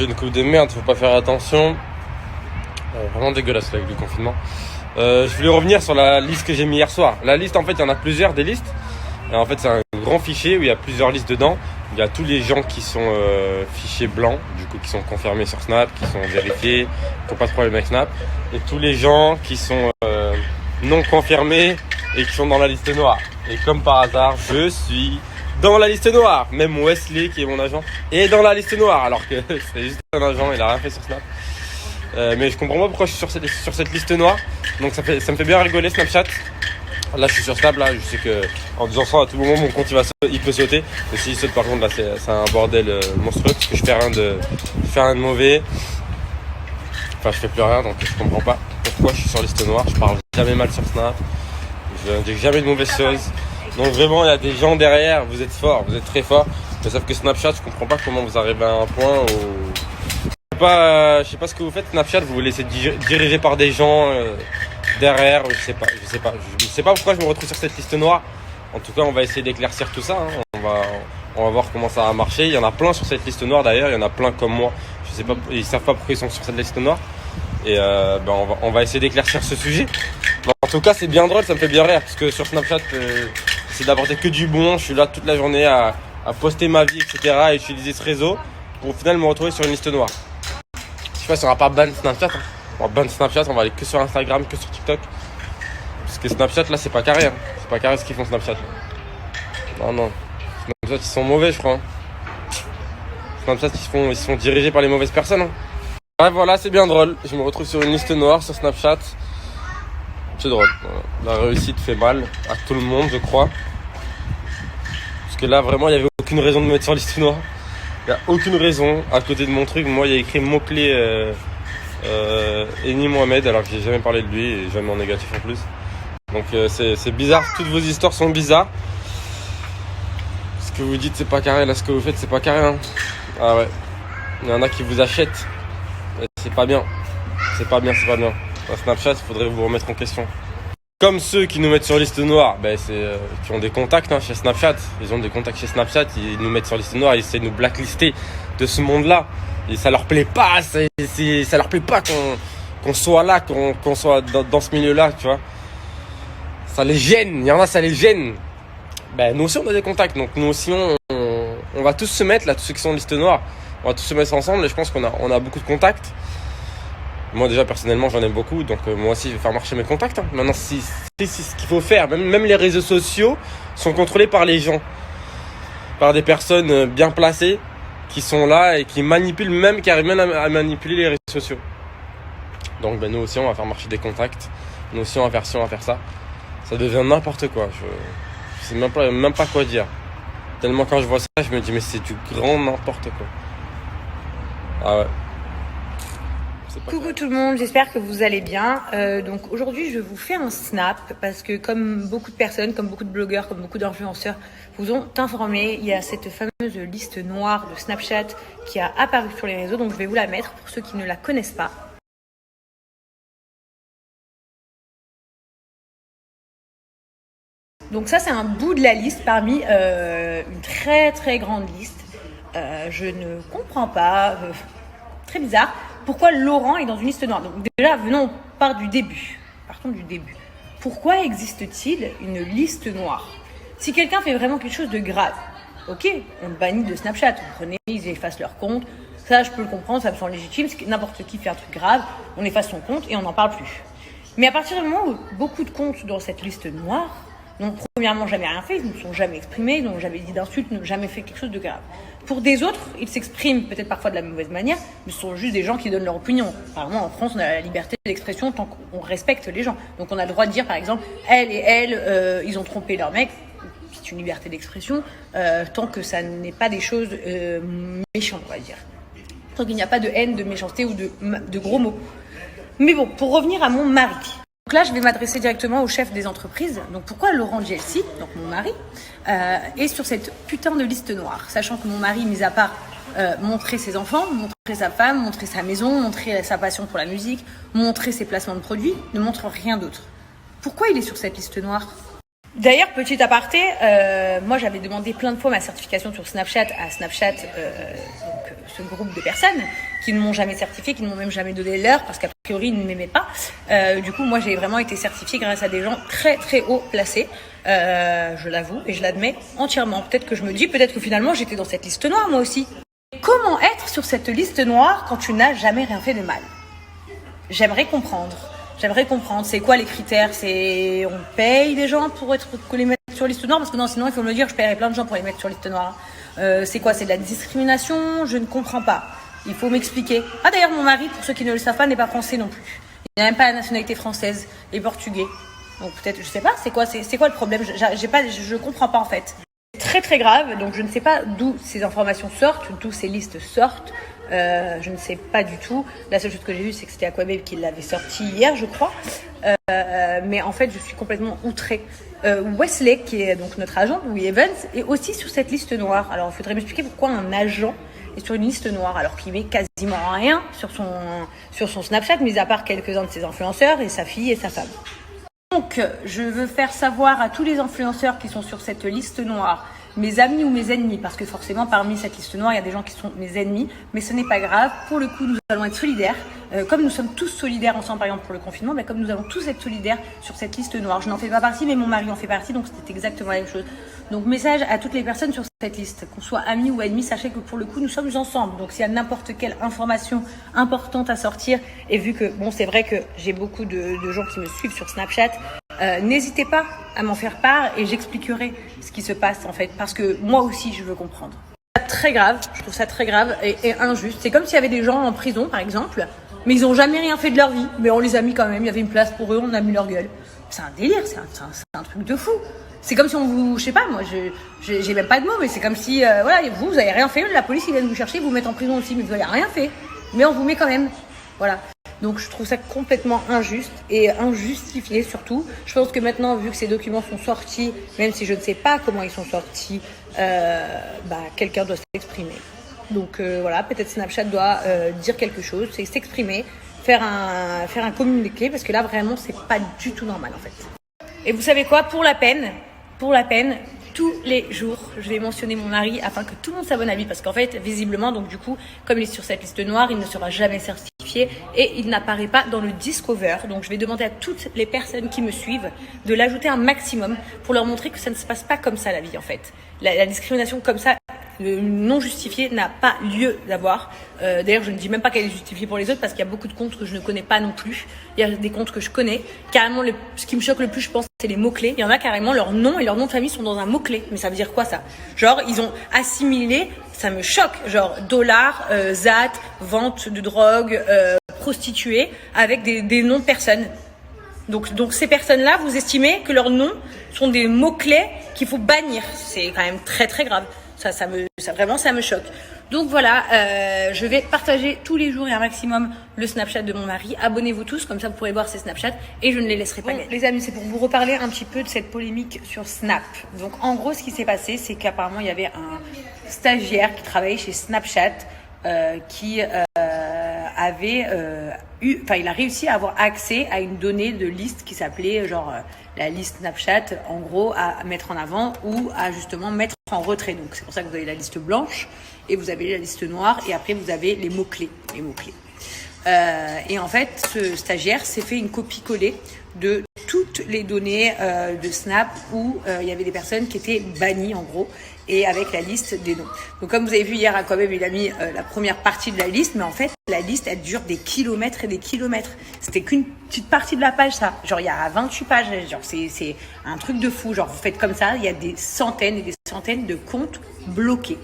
j'ai une coupe de merde, faut pas faire attention. Vraiment dégueulasse là, avec le confinement. Je voulais revenir sur la liste que j'ai mis hier soir. La liste, en fait, il y en a plusieurs des listes. Et en fait, c'est un grand fichier où il y a plusieurs listes dedans. Il y a tous les gens qui sont fichiers blancs, du coup, qui sont confirmés sur Snap, qui sont vérifiés, qui n'ont pas de problème avec Snap. Et tous les gens qui sont non confirmés et qui sont dans la liste noire. Et comme par hasard, je suis dans la liste noire. Même Wesley, qui est mon agent, est dans la liste noire. Alors que c'est juste un agent, il a rien fait sur Snap. Mais je comprends pas pourquoi je suis sur cette liste noire. Donc ça me fait bien rigoler Snapchat. Là je suis sur Snap, là je sais que en disant ça à tout moment mon compte il peut sauter. Et s'il saute par contre là c'est un bordel monstrueux parce que je fais rien de mauvais. Enfin je fais plus rien donc je comprends pas pourquoi je suis sur liste noire. Je parle jamais mal sur Snap. Je dis jamais de mauvaises choses. Donc vraiment il y a des gens derrière, vous êtes forts, vous êtes très forts. Mais sauf que Snapchat je comprends pas comment vous arrivez à un point où... Je sais pas ce que vous faites Snapchat, vous vous laissez diriger par des gens derrière, je sais pas pourquoi je me retrouve sur cette liste noire. En tout cas on va essayer d'éclaircir tout ça, hein. On va voir comment ça va marcher. Il y en a plein sur cette liste noire d'ailleurs, il y en a plein comme moi, je sais pas, ils savent pas pourquoi ils sont sur cette liste noire. Et on va essayer d'éclaircir ce sujet. En tout cas c'est bien drôle, ça me fait bien rire parce que sur Snapchat c'est d'apporter que du bon. Je suis là toute la journée à poster ma vie etc, à utiliser ce réseau pour au final me retrouver sur une liste noire. Je sais pas si on va pas ban Snapchat. On va ban Snapchat, on va aller que sur Instagram, que sur TikTok. Parce que Snapchat là c'est pas carré. Hein. C'est pas carré ce qu'ils font Snapchat. Non. Snapchat ils sont mauvais je crois. Snapchat ils se font diriger par les mauvaises personnes. Hein. Ouais voilà c'est bien drôle. Je me retrouve sur une liste noire sur Snapchat. C'est drôle. Voilà. La réussite fait mal à tout le monde je crois. Parce que là vraiment il y avait aucune raison de me mettre sur liste noire. Il n'y a aucune raison. À côté de mon truc, moi, il y a écrit mot-clé Eni Mohamed, alors que j'ai jamais parlé de lui et jamais en négatif en plus. Donc c'est bizarre. Toutes vos histoires sont bizarres. Ce que vous dites, c'est pas carré. Là, ce que vous faites, c'est pas carré. Hein. Ah ouais. Il y en a qui vous achètent. Et c'est pas bien. C'est pas bien. Sur Snapchat, il faudrait vous remettre en question. Comme ceux qui nous mettent sur liste noire, qui ont des contacts chez Snapchat. Ils ont des contacts chez Snapchat, ils nous mettent sur liste noire, ils essaient de nous blacklister de ce monde-là. Et ça leur plaît pas, ça leur plaît pas qu'on soit là, qu'on soit dans ce milieu-là, tu vois. Ça les gêne, il y en a, ça les gêne. Nous aussi on a des contacts, donc nous aussi on va tous se mettre, là, tous ceux qui sont en liste noire, on va tous se mettre ensemble et je pense qu'on a beaucoup de contacts. Moi déjà personnellement j'en aime beaucoup donc moi aussi je vais faire marcher mes contacts. Hein. Maintenant c'est ce qu'il faut faire. Même les réseaux sociaux sont contrôlés par les gens. Par des personnes bien placées qui sont là et qui manipulent qui arrivent même à manipuler les réseaux sociaux. Donc nous aussi on va faire marcher des contacts. Nous aussi on va faire ci, on va faire ça. Ça devient n'importe quoi. Je sais même pas quoi dire. Tellement quand je vois ça je me dis mais c'est du grand n'importe quoi. Ah ouais. Coucou tout le monde, j'espère que vous allez bien. Donc aujourd'hui je vous fais un snap parce que comme beaucoup de personnes, comme beaucoup de blogueurs, comme beaucoup d'influenceurs vous ont informé, il y a cette fameuse liste noire de Snapchat qui a apparu sur les réseaux, donc je vais vous la mettre pour ceux qui ne la connaissent pas. Donc ça c'est un bout de la liste parmi une très très grande liste. Je ne comprends pas, très bizarre. Pourquoi Laurent est dans une liste noire? Donc déjà, partons du début. Pourquoi existe-t-il une liste noire? Si quelqu'un fait vraiment quelque chose de grave, ok, on le bannit de Snapchat. Vous prenez, ils effacent leur compte. Ça, je peux le comprendre, ça me semble légitime. C'est que n'importe qui fait un truc grave, on efface son compte et on n'en parle plus. Mais à partir du moment où beaucoup de comptes dans cette liste noire n'ont premièrement jamais rien fait, ils ne sont jamais exprimés, ils n'ont jamais dit d'insultes, n'ont jamais fait quelque chose de grave. Pour des autres, ils s'expriment peut-être parfois de la mauvaise manière, mais ce sont juste des gens qui donnent leur opinion. Apparemment, en France, on a la liberté d'expression tant qu'on respecte les gens. Donc on a le droit de dire, par exemple, ils ont trompé leur mec. C'est une liberté d'expression, tant que ça n'est pas des choses méchantes, on va dire. Tant qu'il n'y a pas de haine, de méchanceté ou de gros mots. Mais bon, pour revenir à mon mari. Donc là, je vais m'adresser directement au chef des entreprises. Donc pourquoi Laurent Gielsi, donc mon mari, est sur cette putain de liste noire, sachant que mon mari, mis à part montrer ses enfants, montrer sa femme, montrer sa maison, montrer sa passion pour la musique, montrer ses placements de produits, ne montre rien d'autre. Pourquoi il est sur cette liste noire? D'ailleurs, petit aparté, moi j'avais demandé plein de fois ma certification sur Snapchat à Snapchat, ce groupe de personnes qui ne m'ont jamais certifié, qui ne m'ont même jamais donné l'heure parce qu'a priori ils ne m'aimaient pas. Du coup, moi j'ai vraiment été certifiée grâce à des gens très très haut placés, je l'avoue et je l'admets entièrement. Peut-être que je me dis, peut-être que finalement j'étais dans cette liste noire moi aussi. Comment être sur cette liste noire quand tu n'as jamais rien fait de mal? J'aimerais comprendre. C'est quoi les critères? C'est on paye des gens pour les mettre sur liste noire? Parce que non, sinon il faut me le dire, je paierais plein de gens pour les mettre sur liste noire. C'est quoi? C'est de la discrimination? Je ne comprends pas. Il faut m'expliquer. Ah d'ailleurs, mon mari, pour ceux qui ne le savent pas, n'est pas français non plus. Il n'a même pas la nationalité française, il est portugais. Donc peut-être, je sais pas, c'est quoi le problème? Je comprends pas en fait. C'est très très grave, donc je ne sais pas d'où ces informations sortent, d'où ces listes sortent. Je ne sais pas du tout. La seule chose que j'ai vue, c'est que c'était Aquababe qui l'avait sorti hier, je crois. Mais en fait, je suis complètement outrée. Wesley, qui est donc notre agent, Louis Evans, est aussi sur cette liste noire. Alors, il faudrait m'expliquer pourquoi un agent est sur une liste noire, alors qu'il met quasiment rien sur son Snapchat, mis à part quelques-uns de ses influenceurs et sa fille et sa femme. Donc, je veux faire savoir à tous les influenceurs qui sont sur cette liste noire, mes amis ou mes ennemis, parce que forcément parmi cette liste noire il y a des gens qui sont mes ennemis, mais ce n'est pas grave. Pour le coup, nous allons être solidaires, comme nous sommes tous solidaires ensemble par exemple pour le confinement, comme nous allons tous être solidaires sur cette liste noire. Je n'en fais pas partie, mais mon mari en fait partie, donc c'est exactement la même chose. Donc message à toutes les personnes sur cette liste, qu'on soit amis ou ennemis, sachez que pour le coup nous sommes ensemble, donc s'il y a n'importe quelle information importante à sortir, et vu que bon, c'est vrai que j'ai beaucoup de gens qui me suivent sur Snapchat, n'hésitez pas à m'en faire part et j'expliquerai ce qui se passe en fait, parce que moi aussi je veux comprendre. Très grave, je trouve ça très grave et injuste. C'est comme s'il y avait des gens en prison par exemple, mais ils n'ont jamais rien fait de leur vie, mais on les a mis quand même, il y avait une place pour eux, on a mis leur gueule. C'est un délire, c'est un truc de fou. C'est comme si on vous, je sais pas, moi, j'ai même pas de mots, mais c'est comme si, voilà, vous avez rien fait, la police ils viennent vous chercher, vous mettre en prison aussi, mais vous avez rien fait, mais on vous met quand même, voilà. Donc je trouve ça complètement injuste et injustifié surtout. Je pense que maintenant, vu que ces documents sont sortis, même si je ne sais pas comment ils sont sortis, quelqu'un doit s'exprimer. Donc voilà, peut-être Snapchat doit dire quelque chose, c'est s'exprimer, faire un communiqué, parce que là vraiment c'est pas du tout normal en fait. Et vous savez quoi, pour la peine, tous les jours, je vais mentionner mon mari afin que tout le monde s'abonne à lui, parce qu'en fait, visiblement, donc du coup, comme il est sur cette liste noire, il ne sera jamais certifié et il n'apparaît pas dans le Discover. Donc je vais demander à toutes les personnes qui me suivent de l'ajouter un maximum pour leur montrer que ça ne se passe pas comme ça la vie en fait. La discrimination comme ça, le non justifié n'a pas lieu d'avoir. D'ailleurs, je ne dis même pas qu'elle est justifiée pour les autres, parce qu'il y a beaucoup de comptes que je ne connais pas non plus. Il y a des comptes que je connais. Carrément, ce qui me choque le plus, je pense, c'est les mots-clés. Il y en a carrément, leur nom et leur nom de famille sont dans un mot-clé. Mais ça veut dire quoi ça? Genre, ils ont assimilé, ça me choque, genre dollar, ZAT, vente de drogue, prostituée, avec des noms de personnes. Donc ces personnes-là, vous estimez que leurs noms sont des mots-clés qu'il faut bannir. C'est quand même très très grave. Ça me choque. Donc voilà, je vais partager tous les jours et un maximum le Snapchat de mon mari. Abonnez-vous tous, comme ça vous pourrez voir ses Snapchats et je ne les laisserai pas gagner. Les amis, c'est pour vous reparler un petit peu de cette polémique sur Snap. Donc en gros, ce qui s'est passé, c'est qu'apparemment il y avait un stagiaire qui travaillait chez Snapchat qui il a réussi à avoir accès à une donnée de liste qui s'appelait la liste Snapchat, en gros à mettre en avant ou à justement mettre en retrait. Donc c'est pour ça que vous avez la liste blanche et vous avez la liste noire et après vous avez les mots-clés. Et en fait, ce stagiaire s'est fait une copie-collée de toutes les données de Snap où il y avait des personnes qui étaient bannies en gros, et avec la liste des noms. Donc comme vous avez vu hier, Aquababe il a mis la première partie de la liste, mais en fait la liste elle dure des kilomètres et des kilomètres. C'était qu'une petite partie de la page ça. Genre il y a 28 pages, genre c'est un truc de fou. Genre vous faites comme ça, il y a des centaines et des centaines de comptes bloqués.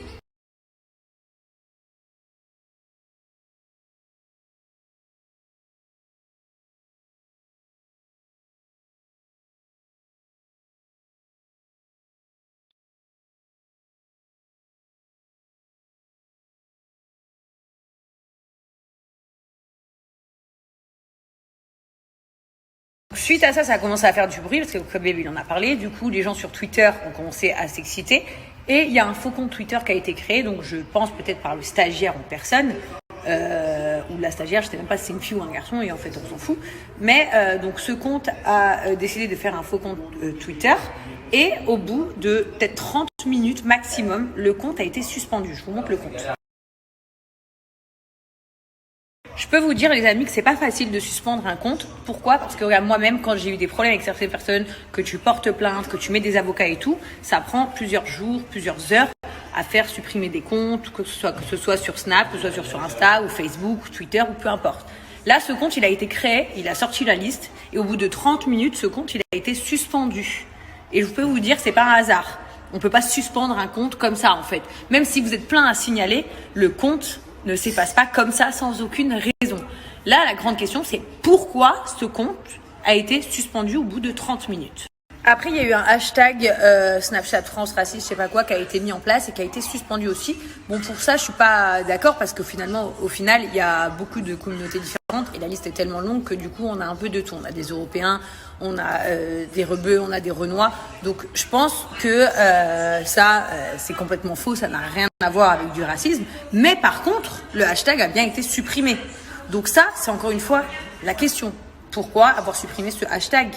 Suite à ça, ça a commencé à faire du bruit parce que Aquababe il en a parlé. Du coup, les gens sur Twitter ont commencé à s'exciter. Et il y a un faux compte Twitter qui a été créé, donc je pense peut-être par le stagiaire en personne, ou la stagiaire, je sais même pas si c'est une fille ou un garçon, et en fait on s'en fout. Mais donc ce compte a décidé de faire un faux compte Twitter, et au bout de peut-être 30 minutes maximum, le compte a été suspendu. Je vous montre le compte. Je peux vous dire, les amis, que c'est pas facile de suspendre un compte. Pourquoi ? Parce que regarde, moi-même, quand j'ai eu des problèmes avec certaines personnes, que tu portes plainte, que tu mets des avocats et tout, ça prend plusieurs jours, plusieurs heures à faire supprimer des comptes, que ce soit sur Snap, que ce soit sur Insta ou Facebook, Twitter ou peu importe. Là, ce compte, il a été créé, il a sorti la liste, et au bout de 30 minutes, ce compte, il a été suspendu. Et je peux vous dire, c'est pas un hasard. On peut pas suspendre un compte comme ça, en fait. Même si vous êtes plein à signaler, le compte ne s'efface pas comme ça sans aucune raison. Là, la grande question, c'est pourquoi ce compte a été suspendu au bout de 30 minutes. Après, il y a eu un hashtag Snapchat France Raciste, je sais pas quoi, qui a été mis en place et qui a été suspendu aussi. Bon, pour ça, je suis pas d'accord parce qu'au final, il y a beaucoup de communautés différentes et la liste est tellement longue que du coup, on a un peu de tout. On a des Européens, on a des Rebeux, on a des Renois. Donc, je pense que c'est complètement faux, ça n'a rien à voir avec du racisme. Mais par contre, le hashtag a bien été supprimé. Donc ça, c'est encore une fois la question. Pourquoi avoir supprimé ce hashtag ?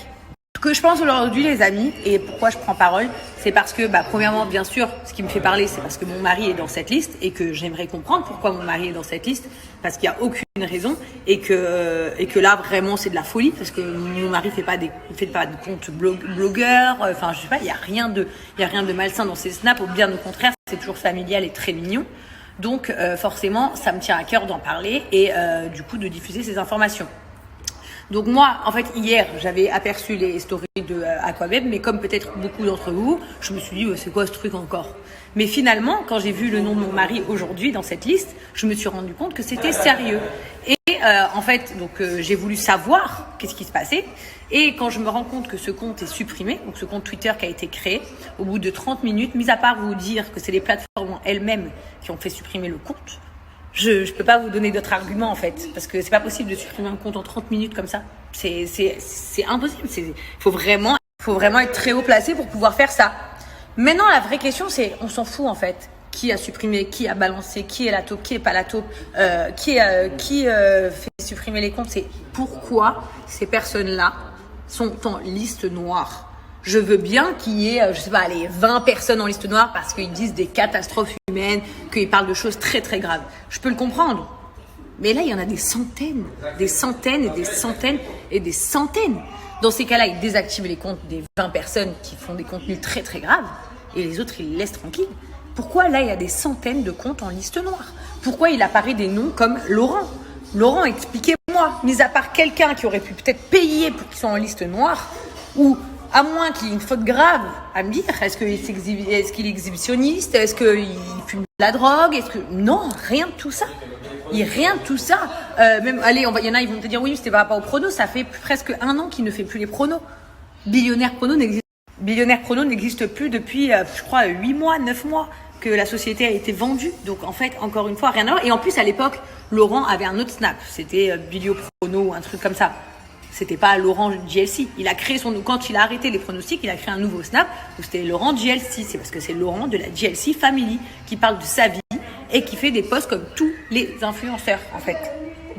Ce que je pense aujourd'hui, les amis, et pourquoi je prends parole, c'est parce que, premièrement, bien sûr, ce qui me fait parler, c'est parce que mon mari est dans cette liste et que j'aimerais comprendre pourquoi mon mari est dans cette liste, parce qu'il n'y a aucune raison et que là, vraiment, c'est de la folie, parce que mon mari fait pas de compte blogueur, enfin, je sais pas, il y a rien de malsain dans ses snaps, ou bien au contraire, c'est toujours familial et très mignon. Donc, forcément, ça me tient à cœur d'en parler et du coup, de diffuser ces informations. Donc moi, en fait, hier, j'avais aperçu les stories de Aquaweb, mais comme peut-être beaucoup d'entre vous, je me suis dit, c'est quoi ce truc encore ? Mais finalement, quand j'ai vu le nom de mon mari aujourd'hui dans cette liste, je me suis rendu compte que c'était sérieux. Et en fait, donc j'ai voulu savoir qu'est-ce qui se passait. Et quand je me rends compte que ce compte est supprimé, donc ce compte Twitter qui a été créé, au bout de 30 minutes, mis à part vous dire que c'est les plateformes elles-mêmes qui ont fait supprimer le compte, je peux pas vous donner d'autres arguments en fait, parce que c'est pas possible de supprimer un compte en 30 minutes comme ça. C'est impossible. Faut vraiment être très haut placé pour pouvoir faire ça. Maintenant, la vraie question, c'est, on s'en fout en fait. Qui a supprimé, qui a balancé, qui est la taupe, qui est pas la taupe, qui fait supprimer les comptes. C'est pourquoi ces personnes-là sont en liste noire. Je veux bien qu'il y ait, 20 personnes en liste noire parce qu'ils disent des catastrophes humaines, qu'ils parlent de choses très très graves. Je peux le comprendre. Mais là, il y en a des centaines et des centaines et des centaines. Dans ces cas-là, ils désactivent les comptes des 20 personnes qui font des contenus très très graves et les autres, ils les laissent tranquilles. Pourquoi là, il y a des centaines de comptes en liste noire ? Pourquoi il apparaît des noms comme Laurent ? Laurent, expliquez-moi, mis à part quelqu'un qui aurait pu peut-être payer pour qu'ils soient en liste noire, ou à moins qu'il y ait une faute grave à me dire, est-ce qu'il est exhibitionniste ? Est-ce qu'il fume de la drogue ? Non, rien de tout ça. Il n'y a rien de tout ça. Il y en a, ils vont te dire, oui, c'était par rapport aux pronos, ça fait presque 1 an qu'il ne fait plus les pronos. Billionnaire Prono n'existe plus depuis, je crois, 8 mois, 9 mois que la société a été vendue. Donc, en fait, encore une fois, rien à voir. Et en plus, à l'époque, Laurent avait un autre snap. C'était Bilio Prono ou un truc comme ça. C'était pas Laurent JLC. Quand il a arrêté les pronostics, il a créé un nouveau snap où c'était Laurent JLC. C'est parce que c'est Laurent de la JLC Family qui parle de sa vie et qui fait des posts comme tous les influenceurs, en fait.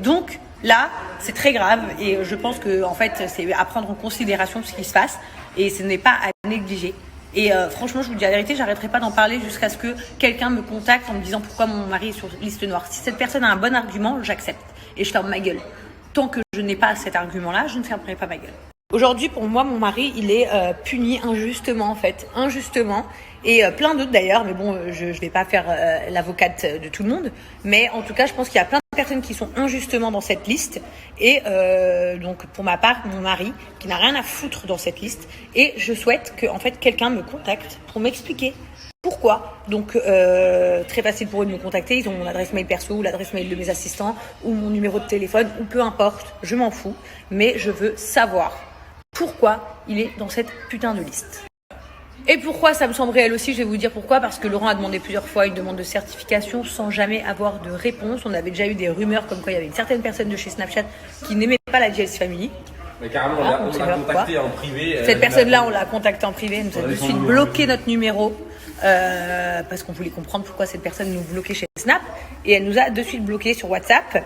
Donc, là, c'est très grave et je pense que, en fait, c'est à prendre en considération ce qui se passe et ce n'est pas à négliger. Et franchement, je vous dis la vérité, j'arrêterai pas d'en parler jusqu'à ce que quelqu'un me contacte en me disant pourquoi mon mari est sur liste noire. Si cette personne a un bon argument, j'accepte et je ferme ma gueule. Tant que je n'ai pas cet argument-là, je ne fermerai pas ma gueule. Aujourd'hui, pour moi, mon mari, il est puni injustement, en fait. Injustement. Et plein d'autres d'ailleurs, mais bon, je vais pas faire l'avocate de tout le monde. Mais en tout cas, je pense qu'il y a plein de personnes qui sont injustement dans cette liste. Et donc, pour ma part, mon mari, qui n'a rien à foutre dans cette liste. Et je souhaite que, en fait, quelqu'un me contacte pour m'expliquer pourquoi. Donc, très facile pour eux de me contacter. Ils ont mon adresse mail perso ou l'adresse mail de mes assistants ou mon numéro de téléphone ou peu importe. Je m'en fous. Mais je veux savoir pourquoi il est dans cette putain de liste. Et pourquoi ça me semble réel aussi, je vais vous dire pourquoi. Parce que Laurent a demandé plusieurs fois une demande de certification sans jamais avoir de réponse. On avait déjà eu des rumeurs comme quoi il y avait une certaine personne de chez Snapchat qui n'aimait pas la JLC Family. Mais carrément, on l'a contacté en privé. Cette personne-là, on l'a contactée en privé. Elle nous a tout de suite bloqué notre numéro parce qu'on voulait comprendre pourquoi cette personne nous bloquait chez Snap. et elle nous a de suite bloqués sur WhatsApp.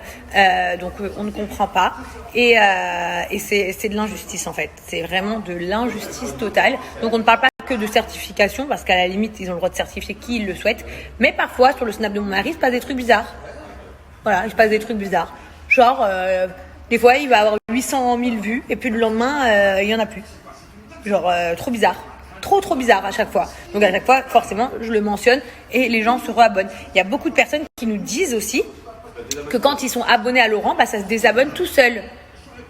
Donc on ne comprend pas et c'est de l'injustice en fait. C'est vraiment de l'injustice totale. Donc on ne parle pas que de certification parce qu'à la limite ils ont le droit de certifier qui ils le souhaitent. Mais parfois sur le Snap de mon mari il se passe des trucs bizarres. Voilà, il se passe des trucs bizarres. Genre des fois il va avoir 800 000 vues et puis le lendemain il y en a plus. Genre trop bizarre. Trop bizarre à chaque fois. Donc à chaque fois, forcément, je le mentionne et les gens se réabonnent. Il y a beaucoup de personnes qui nous disent aussi que quand ils sont abonnés à Laurent, ça se désabonne tout seul.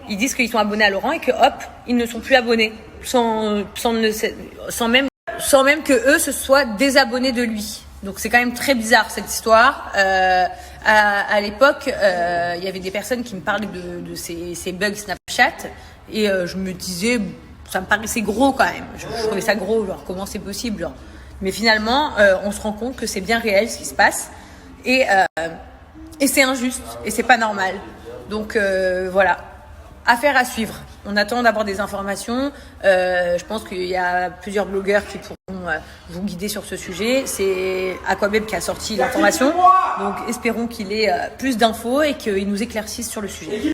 Ils disent qu'ils sont abonnés à Laurent et que hop, ils ne sont plus abonnés. Sans même que eux se soient désabonnés de lui. Donc c'est quand même très bizarre cette histoire. À l'époque, il y avait des personnes qui me parlaient de ces bugs Snapchat et je me disais... Ça me paraissait gros quand même. Je trouvais ça gros, genre comment c'est possible, genre. Mais finalement, on se rend compte que c'est bien réel ce qui se passe et c'est injuste et c'est pas normal. Donc voilà, affaire à suivre. On attend d'avoir des informations. Je pense qu'il y a plusieurs blogueurs qui pourront vous guider sur ce sujet. C'est Aquabeb qui a sorti l'information. Donc espérons qu'il ait plus d'infos et qu'il nous éclaircisse sur le sujet.